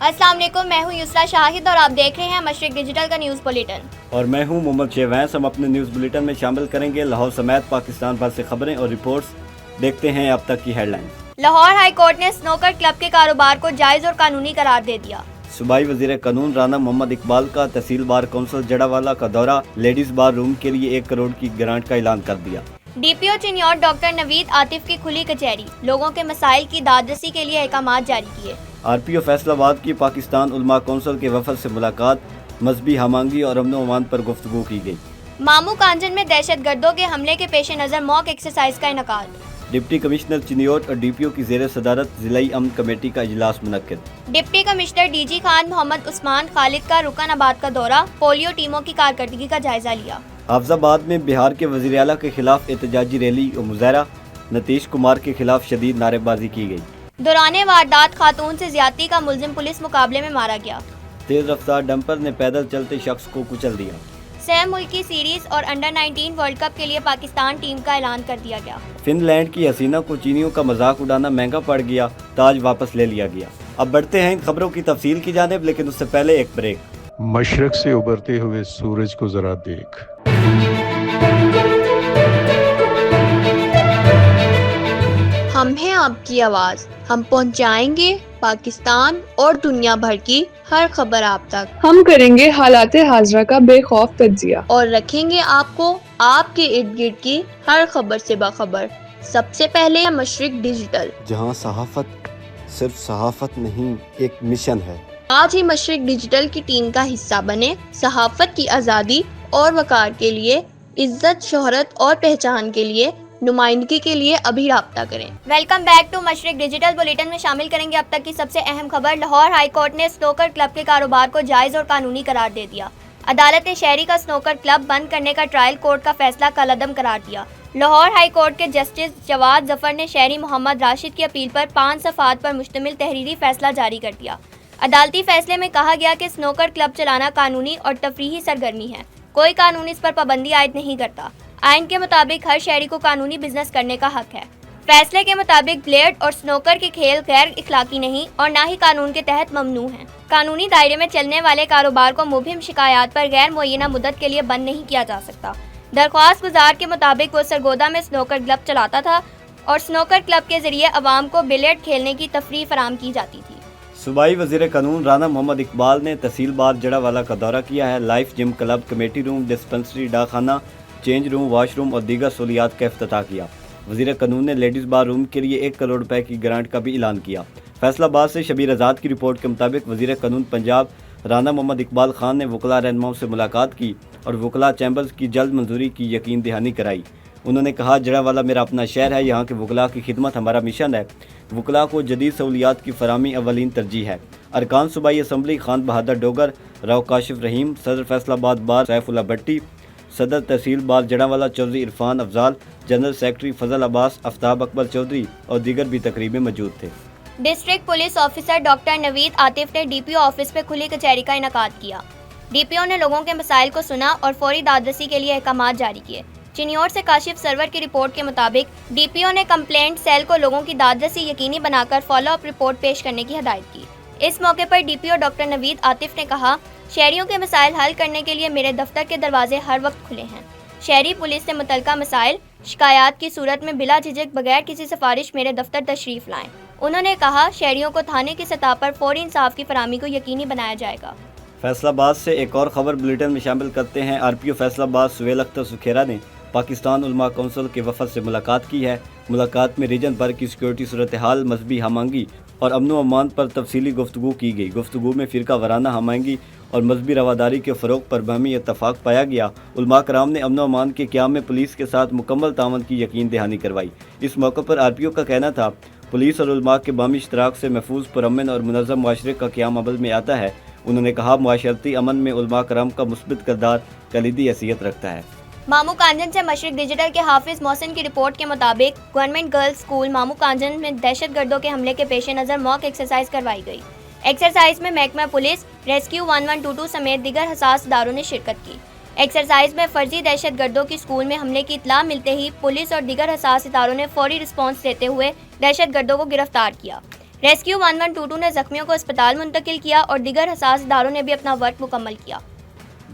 अस्सलाम वालेकुम, मैं हूं युसरा शाहिद और आप देख रहे हैं मशरिक डिजिटल का न्यूज़ बुलेटिन। और मैं हूं मोहम्मद शेवैस। हम अपने न्यूज़ बुलेटिन में शामिल करेंगे लाहौर समेत पाकिस्तान भर से खबरें और रिपोर्ट्स। देखते हैं अब तक की हेडलाइंस। लाहौर हाई कोर्ट ने स्नोकर क्लब के कारोबार को जायज़ और कानूनी करार दे दिया। सूबाई वजीर कानून राना मोहम्मद इकबाल का तहसील बार कौंसिल जड़ावाला का दौरा, लेडीज बार रूम के लिए 1 करोड़ की ग्रांट का ऐलान कर दिया। DPO चिन्यौर डॉक्टर नवीद आतिफ की खुली कचहरी, लोगों के मसाइल की दादरसी के लिए अहकामात जारी किए। RPO फैसलाबाद की पाकिस्तान उलमा कौंसिल के वफद से मुलाकात, मजहबी हमांगी और अमन अमान पर गुफ्तगू की गई। मामू कांजन में दहशत गर्दों के हमले के पेश नज़र मॉक एक्सरसाइज का इनकाद। डिप्टी कमिश्नर चिन्योट और DPO की जेर सदारत जिलाई अमन कमेटी का इजलास मुनक्किद। Deputy commissioner DG Khan Mohammad Usman Khalid का रुकनाबाद का दौरा, पोलियो टीमों की कारकर्दगी का जायजा लिया। हाफजाबाद में बिहार के वज़ीर आला के खिलाफ एहतजाजी रैली और मुजाहरा, नीतीश कुमार के खिलाफ शदीद नारेबाजी की गई। दौराने वारदात खातून से ज्यादती का मुलजिम पुलिस मुकाबले में मारा गया। तेज रफ्तार डंपर ने पैदल चलते शख्स को कुचल दिया। सह मुल्की सीरीज और अंडर 19 वर्ल्ड कप के लिए पाकिस्तान टीम का ऐलान कर दिया गया। फिनलैंड की हसीना को चीनियों का मजाक उड़ाना महंगा पड़ गया, ताज वापस ले लिया गया। अब बढ़ते हैं इन खबरों की तफसील की जानिब, लेकिन उससे पहले एक ब्रेक। मशरक से उभरते हुए सूरज को जरा देख। हम हैं आपकी आवाज, हम पहुंचाएंगे पाकिस्तान और दुनिया भर की हर खबर आप तक। हम करेंगे हालाते हाजरा का बेखौफ तज्जिया और रखेंगे आपको आपके इर्द गिर्द की हर खबर से बाखबर। सबसे पहले मशरिक डिजिटल, जहां सहाफत सिर्फ सहाफत नहीं, एक मिशन है। आज ही मशरिक डिजिटल की टीम का हिस्सा बने। सहाफत की आज़ादी और वकार के लिए, इज्जत, शोहरत और पहचान के लिए, नुमाइंदगी के लिए अभी राब्ता करें। Welcome back to Mashriq digital bulletin में शामिल करेंगे अब तक की सबसे अहम खबर। लाहौर हाई कोर्ट ने स्नोकर क्लब के कारोबार को जायज़ और कानूनी करार दे दिया। अदालत ने शहरी का स्नोकर क्लब बंद करने का ट्रायल कोर्ट का फैसला कलअदम करार दिया। लाहौर हाई कोर्ट के जस्टिस जवाद जफर ने शहरी मोहम्मद राशिद की अपील पर 5 सफ़ात पर मुश्तमिल तहरीरी फैसला जारी कर दिया। अदालती फैसले में कहा गया कि स्नोकर क्लब चलाना कानूनी और तफरीही सरगर्मी है, कोई कानून इस पर पाबंदी आयद नहीं करता। आइन के मुताबिक हर शहरी को कानूनी बिजनेस करने का हक है। फैसले के मुताबिक ब्लेड और स्नोकर के खेल गैर इखलाकी नहीं और ना ही कानून के तहत ममनू हैं। कानूनी दायरे में चलने वाले कारोबार को मुबहिम शिकायत पर गैर मुअय्यना मुद्दत के लिए बंद नहीं किया जा सकता। दरख्वास्त गुजार के मुताबिक वो सरगोदा में स्नोकर क्लब चलाता था और स्नोकर क्लब के जरिए अवाम को बिलियर्ड खेलने की तफरीह फराम की जाती थी। सूबाई वजीर कानून राना मोहम्मद इकबाल ने तहसील बार जड़ावाला का दौरा किया है। Life gym club, committee room, dispensary, डाकखाना, चेंज रूम, वाशरूम और दीगर सहूलियात का इफ्तिताह किया। वजीर कानून ने लेडीज़ बार रूम के लिए 1 करोड़ रुपए की ग्रांट का भी ऐलान किया। फैसलाबाद से शबीर आज़ाद की रिपोर्ट के मुताबिक वजीर कानून पंजाब राना मोहम्मद इकबाल खान ने वकला रहनुमाओं से मुलाकात की और वकला चैम्बर्स की जल्द मंजूरी की यकीन दहानी कराई। उन्होंने कहा, जड़ावाला मेरा अपना शहर है, यहाँ के वकला की खिदमत हमारा मिशन है। वकला को जदीद सहूलियात की फराहमी अवलीन तरजीह है। अरकान सूबाई असम्बली खान बहादुर डोगर, राव काशिफ रहीम, सदर फैसलाबाद बार सैफुल्ला भट्टी, सदर तहसील बार जड़ावाला चौधरी इरफान अफजाल, जनरल सेक्रेटरी फजल अब्बास, आफ्ताब अकबर चौधरी और दीगर भी तकरीब में मौजूद थे। District police officer doctor Naveed Atif ने DPO ऑफिस में खुली कचहरी का इनकाद किया। DPO ने लोगों के मसाइल को सुना और फौरी दादरसी के लिए अहकामात जारी किए। चिन्योर से काशिफ सरवर की रिपोर्ट के मुताबिक DPO ने कंप्लेंट सेल को लोगों की दादरसी यकीनी बनाकर फॉलो अप रिपोर्ट पेश करने की हदायत की। इस मौके पर DPO डॉक्टर नवीद आतिफ ने कहा, शहरियों के मसाइल हल करने के लिए मेरे दफ्तर के दरवाजे हर वक्त खुले हैं। शहरी पुलिस से मुतल्लिका मसाइल शिकायत की सूरत में बिला झिझक बगैर किसी सिफारिश मेरे दफ्तर तशरीफ लाएं। उन्होंने कहा, शहरियों को थाने की सतह पर फौरी इंसाफ की फराहमी को यकीनी बनाया जाएगा। फैसलाबाद से एक और खबर बुलेटिन में शामिल करते हैं। RPO फैसलाबाद सुहेल अख्तर सुखेरा ने पाकिस्तान उलमा कौंसिल के वफद से मुलाकात की है। मुलाकात में रीजन भर की सिक्योरिटी सूरत हाल, मजहबी हमांगी और अमन अमान पर तफसीली गुफ्तगू की गई। गुफ्तगू में फ़िरका वाराना हमांगी और मजहबी रवादारी के फ़रोग पर बाहमी इत्तफाक पाया गया। उलमा कराम ने अमन अमान के क़याम में पुलिस के साथ मुकम्मल तावन की यकीन दहानी करवाई। इस मौके पर RPO का कहना था, पुलिस और उलमा के बाहमी इश्तराक से महफूज, पुरअमन और मुनज़्ज़म मुआशरे का क़याम अमल में आता है। उन्होंने कहा, मुआशरती अमन में उलमा कराम का मुस्बित किरदार कलीदी हैसियत रखता है। मामू कांजन से मशरिक डिजिटल के हाफिज मोहसिन की रिपोर्ट के मुताबिक गवर्नमेंट गर्ल्स स्कूल मामू कांजन में दहशत गर्दों के हमले के पेश नज़र मॉक एक्सरसाइज करवाई गई। एक्सरसाइज में महकमा पुलिस, रेस्क्यू 1122 समेत दीगर हसास इदारों ने शिरकत की। एक्सरसाइज में फर्जी दहशत गर्दों की स्कूल में हमले की इत्तला मिलते ही पुलिस और दीगर हसास इदारों ने फौरी रिस्पॉन्स देते हुए दहशत गर्दों को गिरफ्तार किया। रेस्क्यू 1122 ने जख्मियों को अस्पताल मुंतकिल किया और दीगर हसास इदारों ने भी अपना वर्क मुकम्मल किया।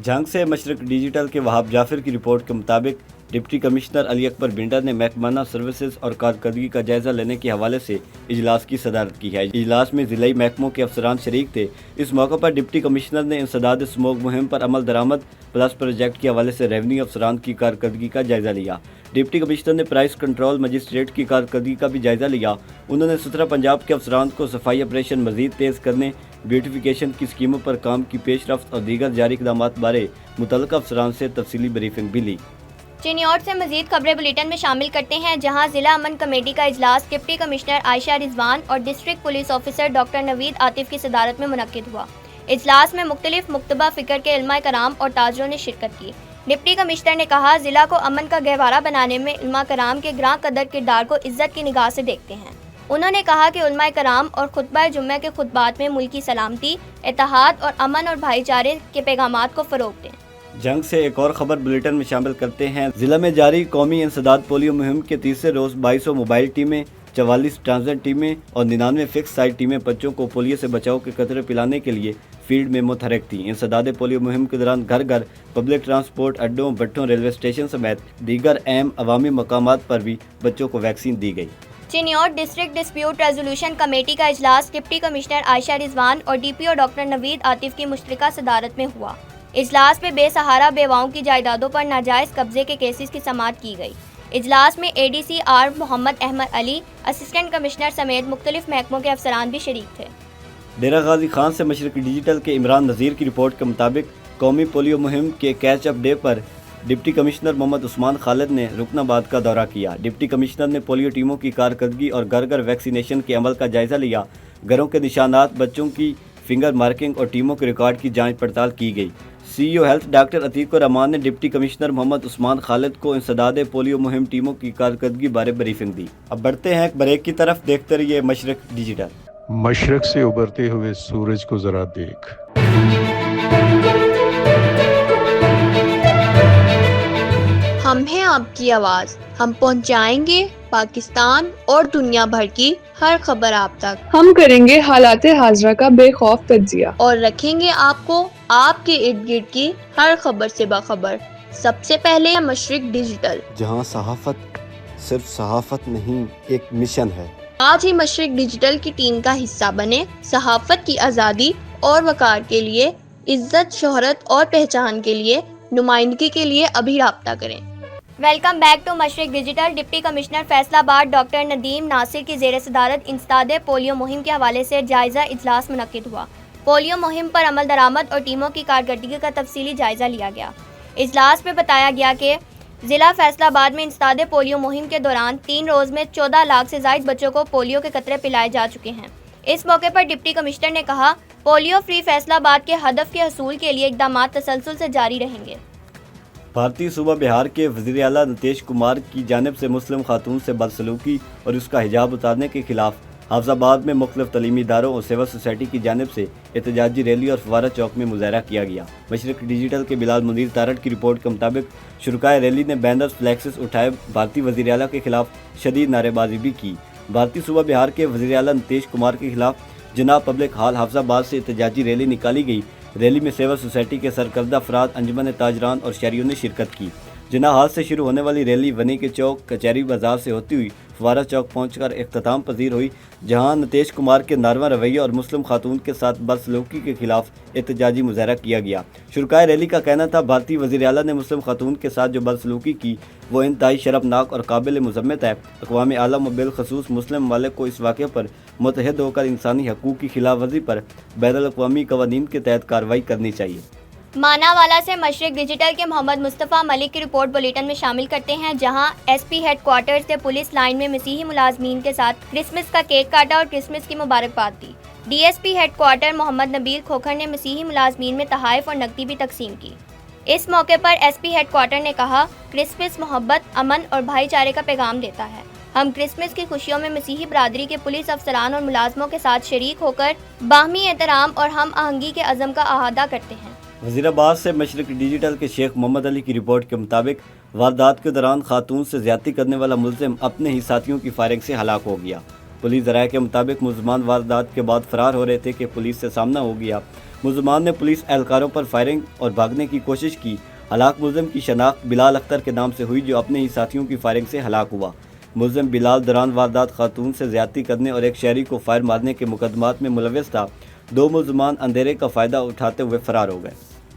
जंग से मशरक डिजिटल के वहाब जाफर की रिपोर्ट के मुताबिक डिप्टी कमिश्नर अली अकबर बिंडा ने महकमाना सर्विसेज और कारकर्दगी का जायजा लेने के हवाले से इजलास की सदारत की है। इजलास में जिलाई महकमों के अफसरान शरीक थे। इस मौके पर डिप्टी कमिश्नर ने इंसदाद स्मोक मुहिम पर अमल दरामद प्लस प्रोजेक्ट के हवाले से रेवेन्यू अफसरान की कारकर्दगी का जायजा लिया। डिप्टी कमिश्नर ने प्राइस कंट्रोल मजिस्ट्रेट की कारकर्दगी का भी जायजा लिया। उन्होंने सुथरा पंजाब के अफसरान को सफाई ऑपरेशन मजीद तेज़ करने, ब्यूटिफिकेशन की स्कीमों पर काम की पेशरफ्त और दीगर जारी इक़दाम बारे मुतल्लिक़ा अफसरान से तफसीली ब्रीफिंग भी ली। चिन्यौट से मजीद खबरें बुलेटिन में शामिल करते हैं, जहां जिला अमन कमेटी का इजलास डिप्टी कमिश्नर आयशा रिजवान और district police officer doctor Naveed Atif की सदारत में मुनक्किद हुआ। इजलास में मुख्तलिफ मुक्तबा फ़िक्र के इल्मा कराम और ताजरों ने शिरकत की। डिप्टी कमिश्नर ने कहा, ज़िला को अमन का गहवारा बनाने में इल्मा कराम के ग्रां कदर किरदार को इज्जत की निगाह से देखते हैं। उन्होंने कहा कि उल्मा कराम और खुतबा जुम्मे के खुतबात में मुल्की सलामती, इत्तेहाद और अमन और भाईचारे के पैगामात को फ़रोग़ दें। जंग से एक और खबर बुलेटिन में शामिल करते हैं। जिला में जारी कौमी इंसदाद पोलियो मुहिम के तीसरे रोज़ 2200 मोबाइल टीमें, 44 ट्रांजिट टीमें और 99 फिक्स साइट टीमें बच्चों को पोलियो से बचाव के कतरे पिलाने के लिए फील्ड में मुतहरक थी। इंसदाद पोलियो मुहिम के दौरान घर घर, पब्लिक ट्रांसपोर्ट अड्डों, भट्टों, रेलवे स्टेशन समेत दीगर अहम अवामी मकामात पर भी बच्चों को वैक्सीन दी गई। चिन्यौट डिस्ट्रिक्ट डिस्प्यूट रेजोल्यूशन कमेटी का इजलास डिप्टी कमिश्नर आयशा रिजवान और डीपीओ डॉक्टर नवीद आतिफ की मुश्तरका सदारत में हुआ। इजलास में बेसहारा बेवाओं की जायदादों पर नाजायज़ कब्जे के केसेस की समाअत की गई। इजलास में ADC R Mohammad Ahmad Ali, assistant commissioner समेत मुख्तलिफ महकमों के अफसरान भी शरीक थे। डेरा गाजी खान से मशरक डिजिटल के इमरान नज़ीर की रिपोर्ट के मुताबिक कौमी पोलियो मुहिम के कैच अप डे पर डिप्टी कमिश्नर मोहम्मद उस्मान खालिद ने रुकनाबाद का दौरा किया। डिप्टी कमिश्नर ने पोलियो टीमों की कारकर्दगी और घर घर वैक्सीनेशन के अमल का जायज़ा लिया। घरों के निशानात, बच्चों की फिंगर मार्किंग और टीमों के रिकॉर्ड की जाँच पड़ताल की गई। CEO health doctor Atiqur Rahman ने डिप्टी कमिश्नर मोहम्मद उस्मान खालिद को इंसदाद पोलियो मुहिम टीमों की कारकर्दगी बारे ब्रीफिंग दी। अब बढ़ते हैं एक ब्रेक की तरफ, देखते रहिए मशरक डिजिटल। मशरक से उभरते हुए सूरज को जरा देख। हम हैं आपकी आवाज़, हम पहुंचाएंगे पाकिस्तान और दुनिया भर की हर खबर आप तक, हम करेंगे हालात हाजरा का बेखौफ तज्जिया और रखेंगे आपको आपके इर्द गिर्द की हर खबर से बाखबर। सबसे पहले मशरक डिजिटल, जहां सहाफत सिर्फ सहाफत नहीं, एक मिशन है। आज ही मशरक डिजिटल की टीम का हिस्सा बने। सहाफत की आज़ादी और वकार के लिए, इज्जत, शोहरत और पहचान के लिए, नुमाइंदगी के लिए अभी राब्ता करें। Welcome back to Mashriq digital. Deputy commissioner Faisalabad doctor Nadeem Nasir की ज़ेर सदारत इंसदाद पोलियो मुहिम के हवाले से जायज़ा इजलास मुनक्किद हुआ। पोलियो मुहिम पर अमल दरामद और टीमों की कारकर्दगी का तफसीली जायज़ा लिया गया। इजलास में बताया गया कि ज़िला फैसलाबाद में इंसदाद पोलियो मुहिम के दौरान 3 रोज़ में 14 लाख से ज़ायद बच्चों को पोलियो के कतरे पिलाए जा चुके हैं। इस मौके पर डिप्टी कमिश्नर ने कहा, पोलियो फ्री फैसलाबाद के हदफ के हसूल के लिए इक़दाम तसलसल से जारी रहेंगे। भारतीय सूबा बिहार के वज़ीर आला नीतीश कुमार की जानिब से मुस्लिम खातून से बदसलूकी और उसका हिजाब उतारने के खिलाफ हाफिज़ाबाद में मुख्तलिफ तलीमी इदारों और सिविल सोसाइटी की जानिब से एहतजाजी रैली और फवारा चौक में मुजाहरा किया गया। मशरक डिजिटल के बिलाल मुनीर तारड़ की रिपोर्ट के मुताबिक शुरकाए रैली ने बैनर्स, फ्लैक्सेस उठाए, भारतीय वज़ीर आला के खिलाफ शदीद नारेबाजी भी की। भारतीय सूबा बिहार के वज़ीर आला नीतीश कुमार के खिलाफ जनाब पब्लिक हॉल हाफिज़ाबाद से एहतजाजी रैली निकाली गई। रैली में सिविल सोसाइटी के सरकर्दा अफराद, अंजुमन ताजरान और शहरियों ने शिरकत की। जिना हाल से शुरू होने वाली रैली वनी के चौक, कचहरी बाजार से होती हुई फवारा चौक पहुंचकर इख्तिताम पजीर हुई, जहां नीतीश कुमार के नारवा रवैया और मुस्लिम खातून के साथ बदसलूकी के खिलाफ एहतजाजी मुजाहरा किया गया। शुरकाए रैली का कहना था, भारतीय वज़ीर आला ने मुस्लिम खातून के साथ जो बदसलूकी की वो इंतहाई शर्मनाक और काबिल मज़म्मत है। अक़वाम आलम और बिलखसूस मुस्लिम ममालिक को इस वाक़े पर मुतहद होकर इंसानी हकूक़ की खिलाफवर्जी पर बैनुल अक़वामी क़वानीन के तहत कार्रवाई करनी चाहिए। मानावाला से मशरक डिजिटल के मोहम्मद मुस्तफ़ा मलिक की रिपोर्ट बुलेटिन में शामिल करते हैं, जहां एसपी हेडक्वार्टर से पुलिस लाइन में मसीही मुलाजमीन के साथ क्रिसमस का केक काटा और क्रिसमस की मुबारकबाद दी। डीएसपी हेडक्वार्टर मोहम्मद नबील खोखर ने मसीही मुलाजमीन में तहाइफ और नकदी भी तकसीम की। इस मौके पर एसपी हेडक्वार्टर ने कहा, क्रिसमस मोहब्बत, अमन और भाईचारे का पैगाम देता है। हम क्रिसमस की खुशियों में मसीही बरादरी के पुलिस अफसरान और मुलाजमों के साथ शरीक होकर बाहमी एहतराम और हम आहंगी के अज़म का अहादा करते हैं। वज़ीराबाद से मशरक डिजिटल के शेख मोहम्मद अली की रिपोर्ट के मुताबिक वारदात के दौरान खातून से ज़्यादती करने वाला मुलज़िम अपने ही साथियों की फायरिंग से हलाक हो गया। پولیس ذرائع کے مطابق ملزمان واردات کے بعد فرار ہو رہے تھے کہ پولیس سے سامنا ہو گیا۔ ملزمان نے پولیس اہلکاروں پر فائرنگ اور بھاگنے کی کوشش کی۔ ہلاک ملزم کی شناخت بلال اختر کے نام سے ہوئی، جو اپنے ہی ساتھیوں کی فائرنگ سے ہلاک ہوا۔ ملزم بلال دوران واردات خاتون سے زیادتی کرنے اور ایک شہری کو فائر مارنے کے مقدمات میں ملوث تھا۔ 2 ملزمان اندھیرے کا فائدہ اٹھاتے ہوئے فرار ہو گئے۔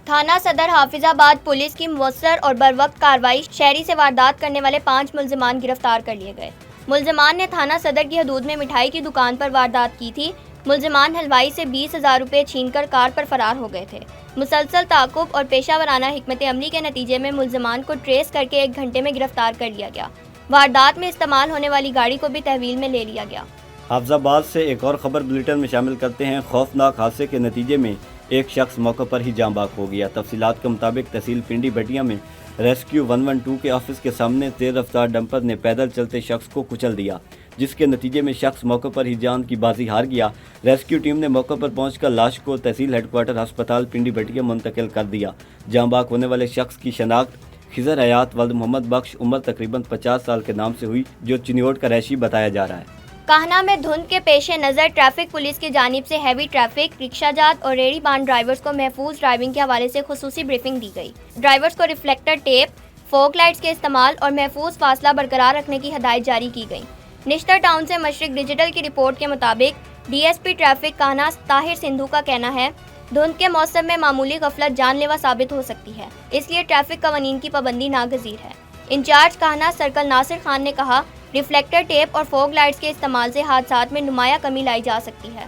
تھانہ صدر حافظ آباد پولیس کی مؤثر اور بروقت کارروائی شہری سے واردات کرنے والے 5 ملزمان گرفتار کر لیے گئے۔ ملزمان نے تھانہ صدر کی حدود میں مٹھائی کی دکان پر واردات کی تھی۔ ملزمان حلوائی سے 20,000 روپے چھین کر کار پر فرار ہو گئے تھے۔ مسلسل تعاقب اور پیشہ ورانہ حکمت عملی کے نتیجے میں ملزمان کو ٹریس کر کے 1 گھنٹے میں گرفتار کر لیا گیا۔ واردات میں استعمال ہونے والی گاڑی کو بھی تحویل میں لے لیا گیا۔ حافظ آباد سے ایک اور خبر بلیٹن میں شامل کرتے ہیں۔ خوفناک حادثے کے نتیجے میں ایک شخص موقع پر ہی جاں بحق ہو گیا۔ تفصیلات کے مطابق تحصیل پنڈی بٹیا میں ریسکیو 112 کے آفس کے سامنے تیز رفتار ڈمپر نے پیدل چلتے شخص کو کچل دیا، جس کے نتیجے میں شخص موقع پر ہی جان کی بازی ہار گیا۔ ریسکیو ٹیم نے موقع پر پہنچ کر لاش کو تحصیل ہیڈ کوارٹر ہسپتال پنڈی بٹیا منتقل کر دیا۔ جاں بحق ہونے والے شخص کی شناخت خضر حیات ولد محمد بخش عمر تقریباً 50 سال کے نام سے ہوئی، جو چنیوٹ کا رہائشی بتایا جا رہا ہے۔ کاہنہ میں دھند کے پیش نظر ٹریفک پولیس کی جانب سے ہیوی ٹریفک، رکشہ جات اور ریڑھی بان ڈرائیورز کو محفوظ ڈرائیونگ کے حوالے سے خصوصی بریفنگ دی گئی۔ ڈرائیورز کو ریفلیکٹر ٹیپ، فوگ لائٹس کے استعمال اور محفوظ فاصلہ برقرار رکھنے کی ہدایت جاری کی گئی۔ نشتر ٹاؤن سے مشرق ڈیجیٹل کی رپورٹ کے مطابق D S P traffic Kahna Tahir Sandhu کا کہنا ہے، دھند کے موسم میں معمولی غفلت جان لیوا ثابت ہو سکتی ہے، اس لیے ٹریفک قوانین کی پابندی ناگزیر ہے۔ انچارج کاہنہ سرکل ناصر خان نے کہا، ریفلیکٹر ٹیپ اور فوگ لائٹس کے استعمال سے حادثات میں نمایاں کمی لائی جا سکتی ہے۔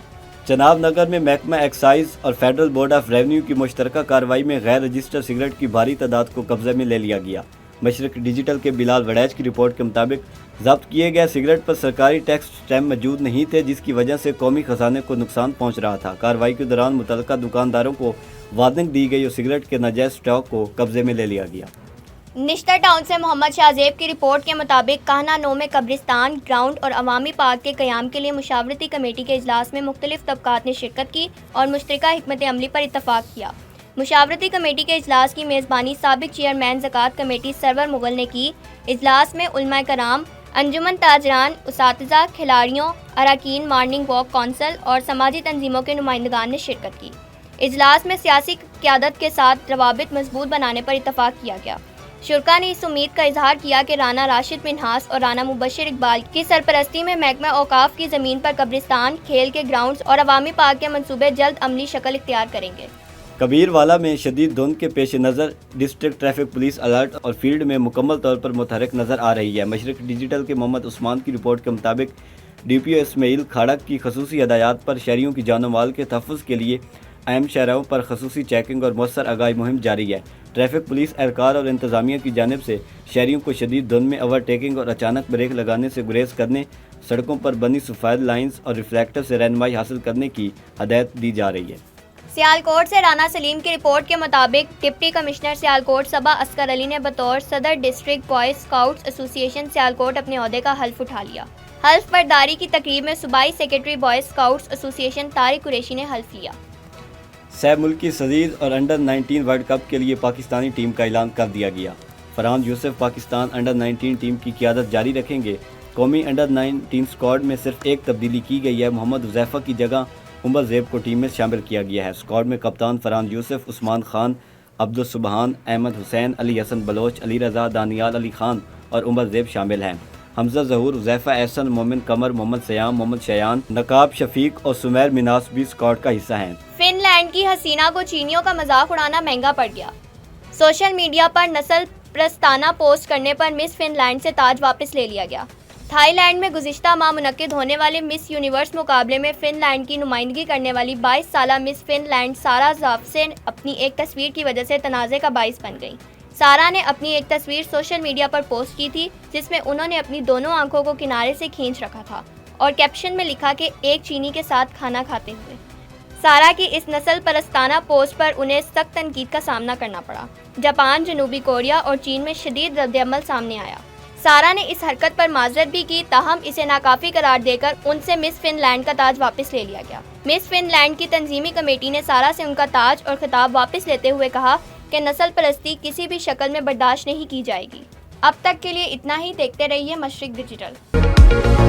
چناب نگر میں محکمہ ایکسائز اور فیڈرل بورڈ آف ریونیو کی مشترکہ کارروائی میں غیر رجسٹر سگریٹ کی بھاری تعداد کو قبضے میں لے لیا گیا۔ مشرق ڈیجیٹل کے بلال وڑیچ کی رپورٹ کے مطابق ضبط کیے گئے سگریٹ پر سرکاری ٹیکس سٹیمپ موجود نہیں تھے، جس کی وجہ سے قومی خزانے کو نقصان پہنچ رہا تھا۔ کارروائی کے دوران متعلقہ دکانداروں کو وارننگ دی گئی اور سگریٹ کے ناجائز سٹاک کو قبضے میں لے لیا گیا۔ نشتر ٹاؤن سے محمد شاہزیب کی رپورٹ کے مطابق کاہنہ 9 میں قبرستان، گراؤنڈ اور عوامی پارک کے قیام کے لیے مشاورتی کمیٹی کے اجلاس میں مختلف طبقات نے شرکت کی اور مشترکہ حکمت عملی پر اتفاق کیا۔ مشاورتی کمیٹی کے اجلاس کی میزبانی سابق چیئرمین زکوٰۃ کمیٹی سرور مغل نے کی۔ اجلاس میں علماء کرام، انجمن تاجران، اساتذہ، کھلاڑیوں، اراکین مارننگ واک کونسل اور سماجی تنظیموں کے نمائندگان نے شرکت کی۔ اجلاس میں سیاسی قیادت کے ساتھ روابط مضبوط بنانے پر اتفاق کیا گیا۔ شرکا نے اس امید کا اظہار کیا کہ رانا راشد منہاس اور رانا مبشر اقبال کی سرپرستی میں محکمہ اوقاف کی زمین پر قبرستان، کھیل کے گراؤنڈز اور عوامی پارک کے منصوبے جلد عملی شکل اختیار کریں گے۔ کبیر والا میں شدید دھند کے پیش نظر ڈسٹرکٹ ٹریفک پولیس الرٹ اور فیلڈ میں مکمل طور پر متحرک نظر آ رہی ہے۔ مشرق ڈیجیٹل کے محمد عثمان کی رپورٹ کے مطابق ڈی پی او اسماعیل کھاڑک کی خصوصی ہدایات پر شہریوں کی جان و مال کے تحفظ کے لیے اہم شاہراہوں پر خصوصی چیکنگ اور مؤثر آگاہی مہم جاری ہے۔ ٹریفک پولیس اہلکار اور انتظامیہ کی جانب سے شہریوں کو شدید دھند میں اوورٹیکنگ اور اچانک بریک لگانے سے گریز کرنے، سڑکوں پر بنی سفید لائنز اور ریفلیکٹر سے رہنمائی حاصل کرنے کی ہدایت دی جا رہی ہے۔ سیالکوٹ سے رانا سلیم کی رپورٹ کے مطابق ڈپٹی کمشنر سیالکوٹ صبا اسکر علی نے بطور صدر ڈسٹرکٹ بوائز اسکاؤٹس ایسوسی ایشن سیالکوٹ اپنے عہدے کا حلف اٹھا لیا۔ حلف برداری کی تقریب میں صوبائی سیکرٹری بوائز اسکاؤٹس ایسوسی ایشن طارق قریشی نے حلف لیا۔ سہ ملکی سدید اور انڈر 19 ورلڈ کپ کے لیے پاکستانی ٹیم کا اعلان کر دیا گیا۔ فرحان یوسف پاکستان انڈر 19 ٹیم کی قیادت جاری رکھیں گے۔ قومی انڈر 19 اسکواڈ میں صرف ایک تبدیلی کی گئی ہے، محمد حذیفہ کی جگہ عمر زیب کو ٹیم میں شامل کیا گیا ہے۔ اسکواڈ میں کپتان فرحان یوسف، عثمان خان، عبدالسبحان، احمد حسین، علی حسن بلوچ، علی رضا، دانیال علی خان اور عمر زیب شامل ہیں۔ حمزہ ظہور، حذیفہ احسن، مومن قمر، محمد سیام، محمد شیان، نقاب شفیق اور سمیر مناس بھی اسکواڈ کا حصہ ہیں۔ فن لینڈ کی حسینہ کو چینیوں کا مذاق اڑانا مہنگا پڑ گیا۔ سوشل میڈیا پر نسل پرستانہ پوسٹ کرنے پر مس فن لینڈ سے تاج واپس لے لیا گیا۔ تھائی لینڈ میں گزشتہ ماہ منعقد ہونے والے مس یونیورس مقابلے میں فن لینڈ کی نمائندگی کرنے والی 22 سالہ مس فن لینڈ سارا زافسن اپنی ایک تصویر کی وجہ سے تنازع کا باعث بن گئی۔ سارا نے اپنی ایک تصویر سوشل میڈیا پر پوسٹ کی تھی جس میں انہوں نے اپنی دونوں آنکھوں کو کنارے سے کھینچ رکھا تھا اور کیپشن میں لکھا کہ ایک چینی کے ساتھ کھانا کھاتے ہوئے۔ سارا کی اس نسل پرستانہ پوسٹ پر انہیں سخت تنقید کا سامنا کرنا پڑا۔ جاپان، جنوبی کوریا اور چین میں شدید رد عمل سامنے آیا۔ سارا نے اس حرکت پر معذرت بھی کی، تاہم اسے ناکافی قرار دے کر ان سے مس فن لینڈ کا تاج واپس لے لیا گیا۔ مس فن لینڈ کی تنظیمی کمیٹی نے سارا سے ان کا تاج اور خطاب واپس لیتے ہوئے کہا کہ نسل پرستی کسی بھی شکل میں برداشت نہیں کی جائے گی۔ اب تک کے لیے اتنا ہی، دیکھتے رہیے مشرق ڈیجیٹل۔